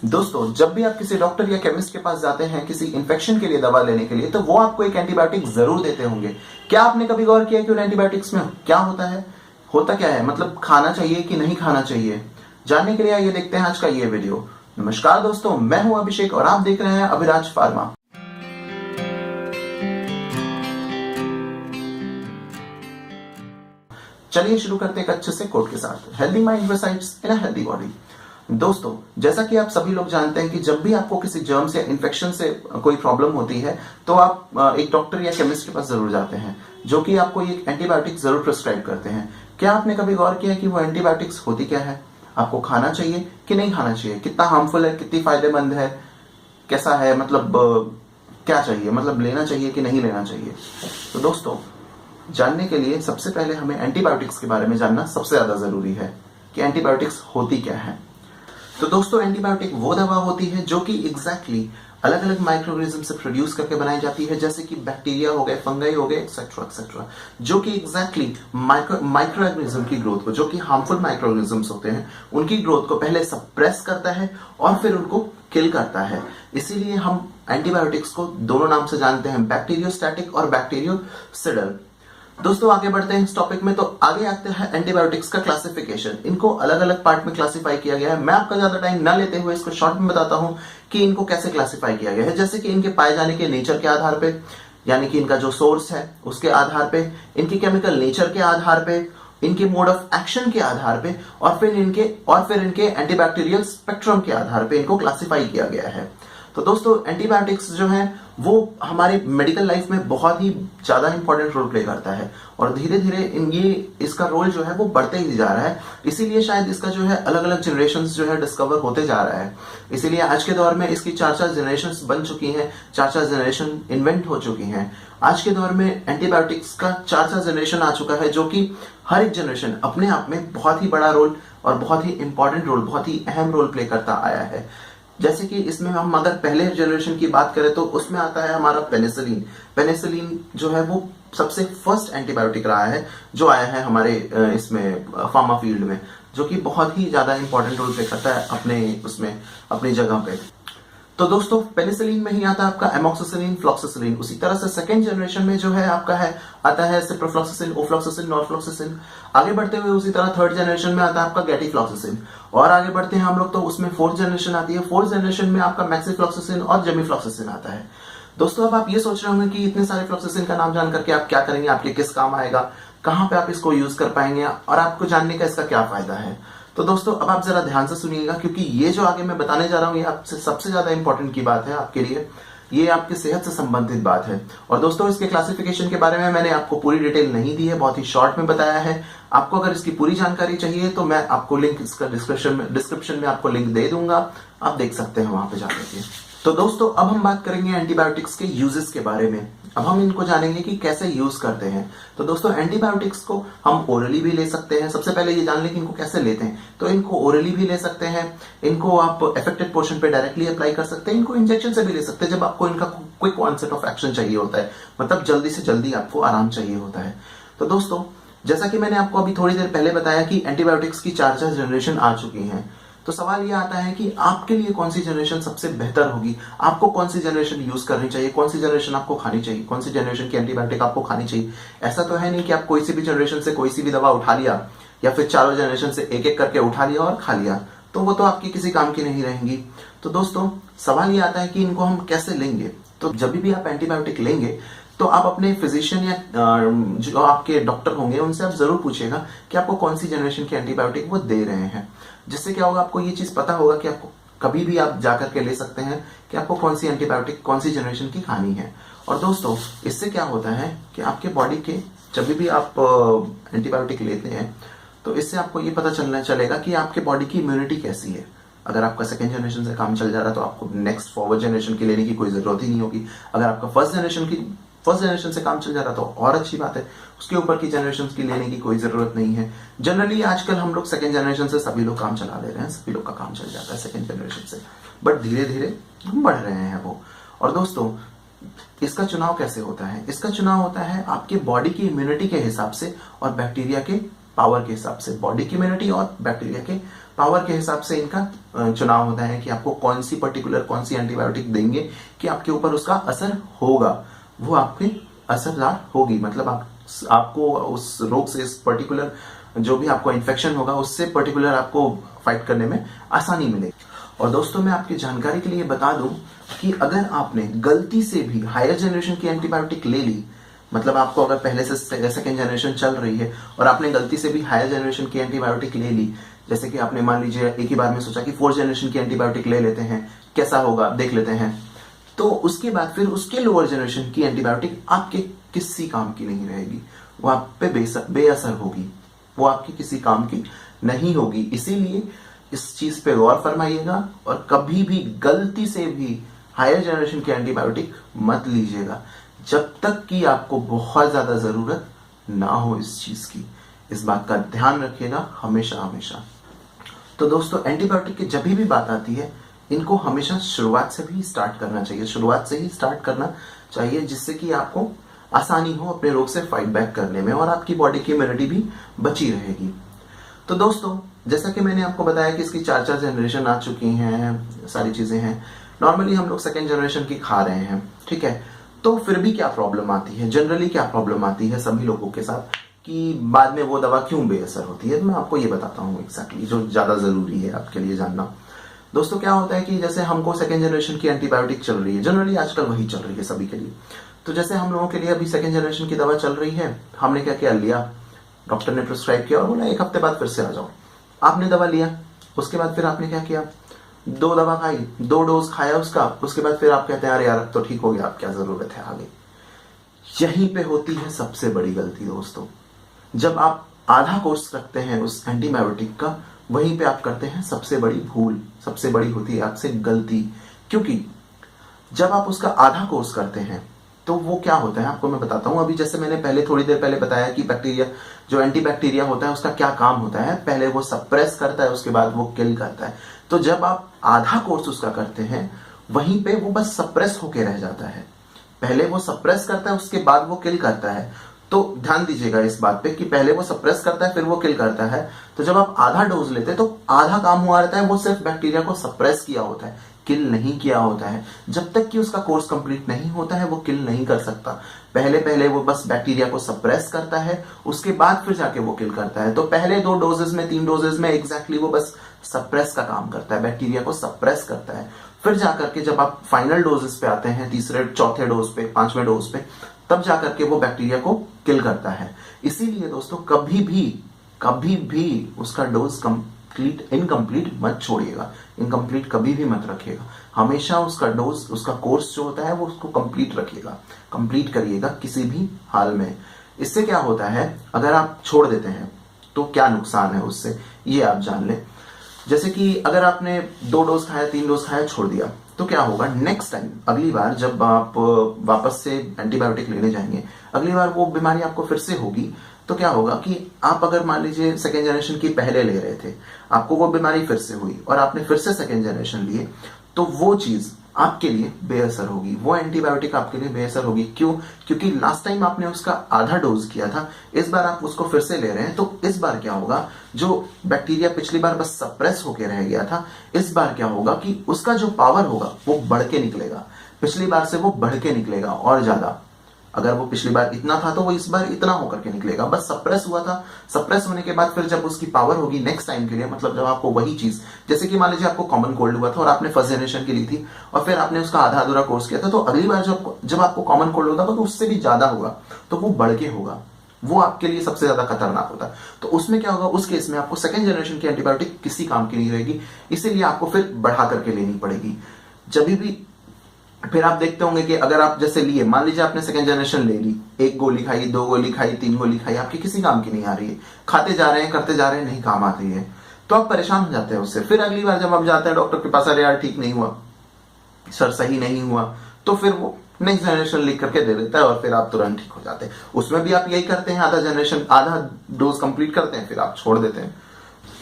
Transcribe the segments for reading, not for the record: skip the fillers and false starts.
दोस्तों, जब भी आप किसी डॉक्टर या केमिस्ट के पास जाते हैं किसी इन्फेक्शन के लिए दवा लेने के लिए, तो वो आपको एक एंटीबायोटिक जरूर देते होंगे। क्या आपने कभी गौर किया कि उन एंटीबायोटिक्स में क्या होता है? होता क्या है, मतलब खाना चाहिए कि नहीं खाना चाहिए? जानने के लिए आइए देखते हैं आज का ये वीडियो। नमस्कार दोस्तों, मैं हूं अभिषेक और आप देख रहे हैं अभिराज फार्मा। चलिए शुरू करते हैं एक अच्छे से कोट के साथ। Healthy mind resides in a healthy body. दोस्तों, जैसा कि आप सभी लोग जानते हैं कि जब भी आपको किसी जर्म से इन्फेक्शन से कोई प्रॉब्लम होती है तो आप एक डॉक्टर या केमिस्ट के पास जरूर जाते हैं, जो कि आपको एक एंटीबायोटिक जरूर प्रिस्क्राइब करते हैं। क्या आपने कभी गौर किया कि वो एंटीबायोटिक्स होती क्या है? आपको खाना चाहिए कि नहीं खाना चाहिए? कितना हार्मफुल है, कितनी फायदेमंद है, कैसा है, मतलब क्या चाहिए, मतलब लेना चाहिए कि नहीं लेना चाहिए? तो दोस्तों, जानने के लिए सबसे पहले हमें एंटीबायोटिक्स के बारे में जानना सबसे ज्यादा जरूरी है कि एंटीबायोटिक्स होती क्या है। तो दोस्तों, एंटीबायोटिक वो दवा होती है जो कि एग्जैक्टली अलग अलग माइक्रोऑर्गेनिज्म से प्रोड्यूस करके बनाई जाती है, जैसे कि बैक्टीरिया हो गए, फंगाई हो गए, एक्सेट्रा एक्सेट्रा, जो कि एग्जैक्टली माइक्रोऑर्गेनिज्म की ग्रोथ को, जो कि हार्मफुल माइक्रोऑर्गेनिजम्स होते हैं, उनकी ग्रोथ को पहले सप्रेस करता है और फिर उनको किल करता है। इसीलिए हम एंटीबायोटिक्स को दोनों नाम से जानते हैं, बैक्टीरियोस्टैटिक और बैक्टीरियोसिडल। दोस्तों, आगे बढ़ते हैं इस टॉपिक में। तो आगे आते हैं एंटीबायोटिक्स का क्लासिफिकेशन। इनको अलग अलग पार्ट में क्लासिफाई किया गया है। मैं आपका ज्यादा टाइम न लेते हुए इसको शॉर्ट में बताता हूं कि इनको कैसे क्लासिफाई किया गया है। जैसे कि इनके पाए जाने के नेचर के आधार पे, यानी कि इनका जो सोर्स है उसके आधार पे, इनकी केमिकल नेचर के आधार पे, इनके मोड ऑफ एक्शन के आधार पे, और फिर इनके एंटीबैक्टीरियल स्पेक्ट्रम के आधार पे इनको क्लासिफाई किया गया है। तो दोस्तों, एंटीबायोटिक्स जो है वो हमारे मेडिकल लाइफ में बहुत ही ज्यादा इंपॉर्टेंट रोल प्ले करता है और धीरे धीरे इसका रोल जो है वो बढ़ते ही जा रहा है। इसीलिए शायद इसका जो है अलग अलग जनरेशन जो है डिस्कवर होते जा रहा है। इसीलिए आज के दौर में इसकी 4 जनरेशन बन चुकी हैं, 4 जनरेशन इन्वेंट हो चुकी हैं। आज के दौर में एंटीबायोटिक्स का 4 जनरेशन आ चुका है, जो कि हर एक जनरेशन अपने आप में बहुत ही बड़ा रोल और बहुत ही इंपॉर्टेंट रोल, बहुत ही अहम रोल प्ले करता आया है। जैसे कि इसमें हम अगर पहले जनरेशन की बात करें तो उसमें आता है हमारा पेनिसिलिन। पेनिसिलिन जो है वो सबसे फर्स्ट एंटीबायोटिक रहा है जो आया है हमारे इसमें फार्मा फील्ड में, जो कि बहुत ही ज्यादा इंपॉर्टेंट रोल प्ले करता है अपनी जगह पे। तो दोस्तों, पेनिसिलिन में ही आता है आपका एमोक्सिसिलिन, फ्लॉक्सिसिलिन। उसी तरह से सेकेंड जनरेशन में जो है आपका आता है सिप्रोफ्लॉक्सिसिन, ओफ्लॉक्सिसिन, नॉरफ्लॉक्सिसिन। आगे बढ़ते हुए उसी तरह थर्ड जनरेशन में आता है आपका गैटिफ्लॉक्सिसिन। और आगे बढ़ते हैं हम लोग तो उसमें फोर्थ जनरेशन आती है। फोर्थ जनरेशन में आपका मैक्सिफ्लॉक्सिसिन और जेमिफ्लॉक्सिसिन आता है। दोस्तों, अब आप ये सोच रहे होंगे कि इतने सारे फ्लॉक्सिसिन का नाम जान करके आप क्या करेंगे, आपके किस काम आएगा, कहां पे आप इसको यूज कर पाएंगे और आपको जानने का इसका क्या फायदा है। तो दोस्तों, अब आप जरा ध्यान से सुनिएगा, क्योंकि ये जो आगे मैं बताने जा रहा हूं ये आपसे सबसे ज्यादा इंपॉर्टेंट की बात है आपके लिए। ये आपकी सेहत से संबंधित बात है। और दोस्तों, इसके क्लासिफिकेशन के बारे में मैंने आपको पूरी डिटेल नहीं दी है, बहुत ही शॉर्ट में बताया है। आपको अगर इसकी पूरी जानकारी चाहिए तो मैं आपको लिंक इसका डिस्क्रिप्शन में आपको लिंक दे दूंगा, आप देख सकते हैं वहां पे जाकर के। तो दोस्तों, अब हम बात करेंगे एंटीबायोटिक्स के यूजेस के बारे में। अब हम इनको जानेंगे कि कैसे यूज करते हैं। तो दोस्तों, एंटीबायोटिक्स को हम ओरली भी ले सकते हैं। सबसे पहले ये जान लें कि इनको कैसे लेते हैं। तो इनको ओरली भी ले सकते हैं, इनको आप अफेक्टेड पोर्शन पे डायरेक्टली अप्लाई कर सकते हैं, इनको इंजेक्शन से भी ले सकते हैं जब आपको इनका क्विक ऑनसेट ऑफ एक्शन चाहिए होता है, मतलब जल्दी से जल्दी आपको आराम चाहिए होता है। तो दोस्तों, जैसा कि मैंने आपको अभी थोड़ी देर पहले बताया कि एंटीबायोटिक्स की 4 जनरेशन आ चुकी हैं, तो सवाल ये आता है कि आपके लिए कौन सी जनरेशन सबसे बेहतर होगी, आपको कौन सी जनरेशन यूज करनी चाहिए, कौन सी जनरेशन आपको खानी चाहिए, कौन सी जनरेशन की एंटीबायोटिक आपको खानी चाहिए। ऐसा तो है नहीं कि आप कोई सी भी जनरेशन से कोई सी भी दवा उठा लिया या फिर 4 जनरेशन से एक एक करके उठा लिया और खा लिया, तो वो तो आपकी किसी काम की नहीं रहेंगी। तो दोस्तों, सवाल ये आता है कि इनको हम कैसे लेंगे। तो जब भी आप एंटीबायोटिक लेंगे तो आप अपने फिजिशियन या जो आपके डॉक्टर होंगे उनसे आप जरूर पूछिएगा कि आपको कौन सी जनरेशन की एंटीबायोटिक वो दे रहे हैं। जिससे क्या होगा, आपको ये चीज पता होगा कि आपको कभी भी आप जाकर के ले सकते हैं कि आपको कौन सी एंटीबायोटिक कौन सी जनरेशन की खानी है। और दोस्तों, इससे क्या होता है कि आपके बॉडी के जब भी आप एंटीबायोटिक लेते हैं तो इससे आपको ये पता चलेगा कि आपके बॉडी की इम्यूनिटी कैसी है। अगर आपका सेकेंड जनरेशन से काम चल जा रहा है तो आपको नेक्स्ट फॉरवर्ड जनरेशन की लेने की कोई जरूरत ही नहीं होगी। अगर आपका फर्स्ट जनरेशन से काम चल जा रहा तो और अच्छी बात है, उसके ऊपर की जनरेशन की लेने की कोई जरूरत नहीं है। जनरली आजकल हम लोग सेकेंड जनरेशन से सभी लोग काम चला ले रहे हैं, सभी लोग का काम चल जाता है सेकेंड जनरेशन से, बट धीरे धीरे हम बढ़ रहे हैं वो। और दोस्तों, इसका चुनाव कैसे होता है? इसका चुनाव होता है आपके बॉडी की इम्यूनिटी के हिसाब से और बैक्टीरिया के पावर के हिसाब से। बॉडी की इम्यूनिटी और बैक्टीरिया के पावर के हिसाब से इनका चुनाव होता है कि आपको कौन सी एंटीबायोटिक देंगे कि आपके ऊपर उसका असर होगा, वो आपके असरदार होगी, मतलब आपको उस रोग से, इस पर्टिकुलर जो भी आपको इन्फेक्शन होगा उससे पर्टिकुलर आपको फाइट करने में आसानी मिलेगी। और दोस्तों मैं आपकी जानकारी के लिए बता दूं कि अगर आपने गलती से भी हायर जनरेशन की एंटीबायोटिक ले ली, मतलब आपको अगर पहले से सेकेंड जनरेशन चल रही है और आपने गलती से भी हायर जनरेशन की एंटीबायोटिक ले ली, जैसे कि आपने मान लीजिए एक ही बार में सोचा कि 4th जनरेशन की एंटीबायोटिक ले लेते हैं, कैसा होगा देख लेते हैं, तो उसके बाद फिर उसके लोअर जनरेशन की एंटीबायोटिक आपके किसी काम की नहीं रहेगी, वो आप पे बेअसर होगी, वो आपकी किसी काम की नहीं होगी। इसीलिए इस चीज पे गौर फरमाइएगा और कभी भी गलती से भी हायर जनरेशन की एंटीबायोटिक मत लीजिएगा जब तक कि आपको बहुत ज्यादा जरूरत ना हो इस चीज की। इस बात का ध्यान रखिएगा हमेशा हमेशा। तो दोस्तों एंटीबायोटिक की जब भी बात आती है, इनको हमेशा शुरुआत से भी स्टार्ट करना चाहिए, शुरुआत से ही स्टार्ट करना चाहिए, जिससे कि आपको आसानी हो अपने रोग से फाइट बैक करने में और आपकी बॉडी की इम्यूनिटी भी बची रहेगी। तो दोस्तों जैसा कि मैंने आपको बताया कि इसकी 4 जनरेशन आ चुकी हैं, सारी चीजें हैं, नॉर्मली हम लोग सेकेंड जनरेशन की खा रहे हैं, ठीक है। तो फिर भी क्या प्रॉब्लम आती है, जनरली क्या प्रॉब्लम आती है सभी लोगों के साथ कि बाद में वो दवा क्यों बेअसर होती है, मैं आपको ये बताता हूँ एग्जैक्टली, जो ज्यादा जरूरी है आपके लिए जानना। दोस्तों क्या होता है कि जैसे हमको सेकेंड जनरेशन की एंटीबायोटिक चल रही है, जनरली आजकल वही चल रही है सभी के लिए, तो जैसे हम लोगों के लिए अभी सेकेंड जनरेशन की दवा चल रही है, हमने क्या क्या लिया, डॉक्टर ने प्रिस्क्राइब किया और बोला 1 हफ्ते बाद फिर से आ जाओ, आपने दवा लिया, उसके बाद फिर आपने क्या किया, 2 दवा खाई, 2 डोज खाया उसका, उसके बाद फिर आप कहते हैं अरे यार अब तो ठीक हो गया, अब क्या जरूरत है आगे। यहीं पे होती है सबसे बड़ी गलती दोस्तों, जब आप आधा कोर्स रखते हैं उस एंटीबायोटिक का, वहीं पे आप करते हैं सबसे बड़ी भूल, सबसे बड़ी होती है आपसे गलती। क्योंकि जब आप उसका आधा कोर्स करते हैं तो वो क्या होता है आपको मैं बताता हूं। अभी जैसे मैंने पहले थोड़ी देर पहले बताया कि बैक्टीरिया, जो एंटीबैक्टीरिया होता है उसका क्या काम होता है, पहले वो सप्रेस करता है, उसके बाद वो किल करता है। तो जब आप आधा कोर्स उसका करते हैं, वहीं पे वो बस सप्रेस होके रह जाता है, पहले वो सप्रेस करता है उसके बाद वो किल करता है। तो ध्यान दीजिएगा इस बात पे कि पहले वो सप्रेस करता है फिर वो किल करता है। तो जब आप आधा डोज लेते हैं तो आधा काम हुआ रहता है, वो सिर्फ बैक्टीरिया को सप्रेस किया होता है, किल नहीं किया होता है। जब तक कि उसका कोर्स कंप्लीट नहीं होता है वो किल नहीं कर सकता। पहले पहले वो बस बैक्टीरिया को सप्रेस करता है, उसके बाद फिर जाके वो किल करता है। तो पहले 2 डोजेस में, 3 डोजेस में एग्जैक्टली वो बस सप्रेस का काम करता है, बैक्टीरिया को सप्रेस करता है। फिर जाकर के जब आप फाइनल डोजेस पे आते हैं, 3रे 4थे डोज पे, 5वें डोज पे, तब जाकर के वो बैक्टीरिया को किल करता है। इसीलिए दोस्तों कभी भी उसका डोज इनकम्प्लीट मत छोड़िएगा, इनकम्प्लीट कभी भी मत रखिएगा। हमेशा उसका डोज, उसका कोर्स जो होता है वो उसको कंप्लीट रखिएगा, कंप्लीट करिएगा किसी भी हाल में। इससे क्या होता है, अगर आप छोड़ देते हैं तो क्या नुकसान है उससे, ये आप जान लें। जैसे कि अगर आपने 2 डोज खाया, 3 डोज खाया, छोड़ दिया, तो क्या होगा, नेक्स्ट टाइम, अगली बार जब आप वापस से एंटीबायोटिक लेने जाएंगे, अगली बार वो बीमारी आपको फिर से होगी। तो क्या होगा कि आप अगर मान लीजिए सेकेंड जनरेशन की पहले ले रहे थे, आपको वो बीमारी फिर से हुई और आपने फिर से सेकेंड जनरेशन लिए, तो वो चीज आपके लिए बेअसर होगी, वो एंटीबायोटिक आपके लिए बेअसर होगी। क्यों? क्योंकि लास्ट टाइम आपने उसका आधा डोज किया था, इस बार आप उसको फिर से ले रहे हैं। तो इस बार क्या होगा, जो बैक्टीरिया पिछली बार बस सप्रेस होके रह गया था, इस बार क्या होगा कि उसका जो पावर होगा वो बढ़ के निकलेगा, पिछली बार से वो बढ़ के निकलेगा और ज्यादा। अगर वो पिछली बार इतना था तो वो इस बार इतना होकर के निकलेगा, बस सप्रेस हुआ था। सप्रेस होने के बाद फिर जब उसकी पावर होगी नेक्स्ट टाइम के लिए, मतलब जब आपको वही चीज, जैसे कि मान लीजिए आपको कॉमन कोल्ड हुआ था और आपने फर्स्ट जनरेशन की ली थी और फिर आपने उसका आधा अधूरा कोर्स किया था, तो अगली बार जब आपको कॉमन कोल्ड होता था तो उससे भी ज्यादा होगा, तो वो बढ़ के होगा, वो आपके लिए सबसे ज्यादा खतरनाक होता है। तो उसमें क्या होगा, उस केस में आपको सेकेंड जनरेशन की एंटीबायोटिक किसी काम की नहीं रहेगी, इसीलिए आपको फिर बढ़ा करके लेनी पड़ेगी। जब भी फिर आप देखते होंगे कि अगर आप जैसे लिए, मान लीजिए आपने सेकेंड जनरेशन ले ली, 1 गोली खाई, 2 गोली खाई, 3 गोली खाई, आपकी किसी काम की नहीं आ रही है, खाते जा रहे हैं, करते जा रहे हैं, नहीं काम आती है, तो आप परेशान हो जाते हैं उससे। फिर अगली बार जब आप जाते हैं डॉक्टर के पास, अरे यार ठीक नहीं हुआ सर, सही नहीं हुआ, तो फिर वो नेक्स्ट जनरेशन लिख करके दे देता है और फिर आप तुरंत ठीक हो जाते हैं। उसमें भी आप यही करते हैं, आधा डोज कंप्लीट करते हैं, फिर आप छोड़ देते हैं।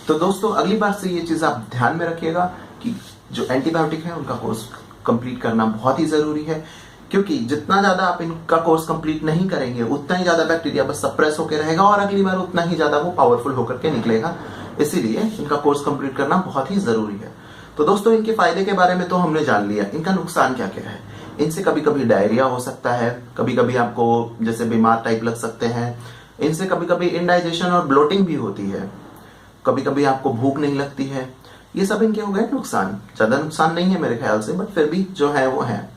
तो दोस्तों अगली बार से ये चीज आप ध्यान में रखिएगा कि जो एंटीबायोटिक है उनका कोर्स कंप्लीट करना बहुत ही जरूरी है, क्योंकि जितना ज्यादा आप इनका कोर्स कंप्लीट नहीं करेंगे उतना ही ज्यादा बैक्टीरिया बस सप्रेस होकर रहेगा और अगली बार उतना ही ज्यादा वो पावरफुल होकर के निकलेगा। इसीलिए इनका कोर्स कंप्लीट करना बहुत ही जरूरी है। तो दोस्तों, इनके फायदे के बारे में तो हमने जान लिया, इनका नुकसान क्या क्या है। इनसे कभी कभी डायरिया हो सकता है, कभी कभी आपको जैसे बीमार टाइप लग सकते हैं। इनसे कभी कभी इंडाइजेशन और ब्लोटिंग भी होती है, कभी कभी आपको भूख नहीं लगती है। ये सब इनके हो गए नुकसान। ज्यादा नुकसान नहीं है मेरे ख्याल से, बट फिर भी जो है वो है।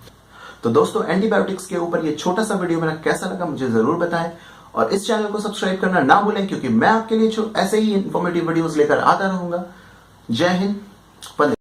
तो दोस्तों, एंटीबायोटिक्स के ऊपर ये छोटा सा वीडियो मेरा कैसा लगा मुझे जरूर बताएं, और इस चैनल को सब्सक्राइब करना ना भूलें, क्योंकि मैं आपके लिए ऐसे ही इंफॉर्मेटिव वीडियोस लेकर आता रहूंगा। जय हिंद, वंदे